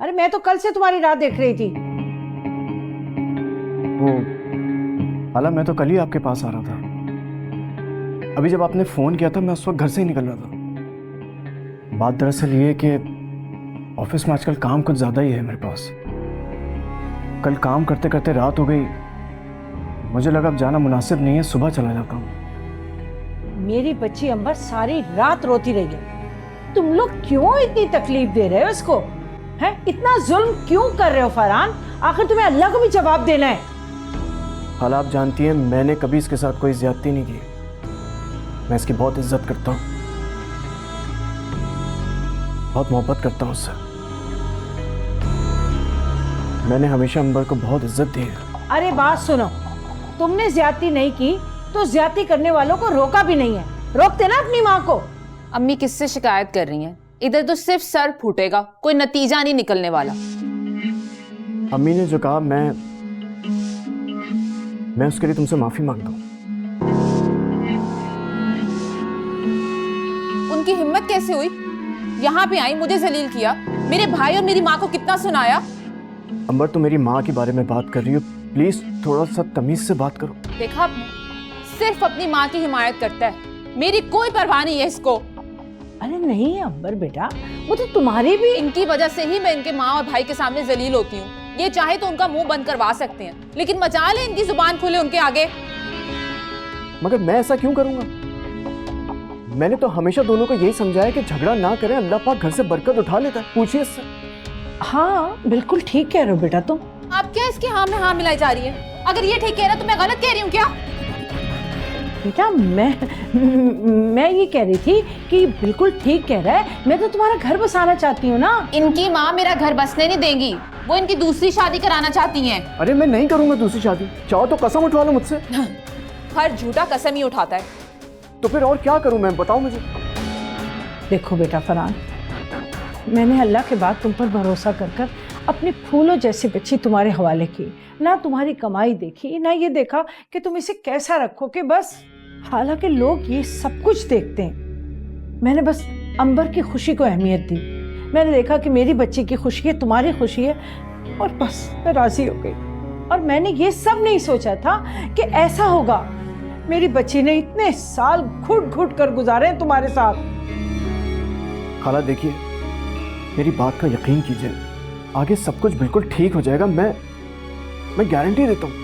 अरे मैं तो कल से तुम्हारी राह देख रही थी। वो हाला, मैं तो कल ही आपके पास आ रहा था। अभी जब आपने फ़ोन किया था मैं उस वक्त घर से ही निकल रहा था। बात दरअसल ये है कि ऑफिस में आजकल काम कुछ ज़्यादा ही है मेरे पास। कल काम करते करते रात हो गई, मुझे लगा अब जाना मुनासिब नहीं है, सुबह चला जाता हूँ। मेरी बच्ची अंबर सारी रात रोती रही है। तुम लोग क्यों इतनी तकलीफ दे रहे हो इसको? हैं? इतना जुल्म क्यों कर रहे हो फरहान? आखिर तुम्हें अल्लाह को भी जवाब देना है। हाला, आप जानती हैं मैंने कभी इसके साथ कोई ज्यादती नहीं की। मैं इसकी बहुत इज्जत करता हूँ, बहुत मोहब्बत करता हूँ उससे। मैंने हमेशा अंबर को बहुत इज्जत दी है। अरे बात सुनो, तुमने ज्यादती नहीं की तो ज्यादती करने वालों को रोका भी नहीं है। रोकते ना अपनी माँ को। अम्मी किससे शिकायत कर रही हैं? इधर तो सिर्फ सर फूटेगा, कोई नतीजा नहीं निकलने वाला। अम्मी ने जो कहा मैं उसके लिए तुमसे माफी मांगता हूँ। उनकी हिम्मत कैसे हुई? यहाँ पे आई, मुझे जलील किया, मेरे भाई और मेरी माँ को कितना सुनाया। अंबर, तो मेरी माँ के बारे में बात कर रही हो, प्लीज थोड़ा सा तमीज से बात करो। देखा आपने, सिर्फ अपनी माँ की हिमायत करता है, मेरी कोई परवाह नहीं है इसको। अरे नहीं अंबर बेटा, वो तो तुम्हारी भी। इनकी वजह से ही मैं इनके माँ और भाई के सामने जलील होती हूँ। ये चाहे तो उनका मुंह बंद करवा सकते हैं, लेकिन मचा ले इनकी जुबान खुले उनके आगे। मगर मैं ऐसा क्यों करूंगा? मैंने तो हमेशा दोनों को यही समझाया कि झगड़ा ना करें, अल्लाह पाक घर से बरकत उठा लेता है। पूछिए इससे। हाँ बिल्कुल ठीक कह रहे हो बेटा तुम। आप क्या इसके हाँ में हाँ मिलाई जा रही है? अगर ये ठीक कह रहा है तो मैं गलत कह रही हूँ क्या? बेटा मैं ये कह रही थी कि बिल्कुल ठीक कह रहा है। मैं तो तुम्हारा घर बसाना चाहती हूँ ना। इनकी माँ मेरा घर बसने नहीं देंगी, वो इनकी दूसरी शादी कराना चाहती हैं। अरे मैं नहीं करूंगा दूसरी शादी, चाहो तो कसम उठवा लो मुझसे। हर झूठा कसम ही उठाता है। तो फिर और क्या करूं मैं, बताओ मुझे। देखो बेटा फरहान, मैंने अल्लाह के बाद तुम पर भरोसा कर कर अपनी फूलों जैसी बच्ची तुम्हारे हवाले की। ना तुम्हारी कमाई देखी, ना ये देखा कि तुम इसे कैसा रखोगे, बस। हालांकि लोग ये सब कुछ देखते हैं। मैंने बस अंबर की खुशी को अहमियत दी। मैंने देखा कि मेरी बच्ची की खुशी है, तुम्हारी खुशी है, और बस मैं राजी हो गई। और मैंने ये सब नहीं सोचा था कि ऐसा होगा। मेरी बच्ची ने इतने साल घुट घुट कर गुजारे हैं तुम्हारे साथ। खाला देखिए, मेरी बात का यकीन कीजिए, आगे सब कुछ बिल्कुल ठीक हो जाएगा। मैं गारंटी देता हूँ।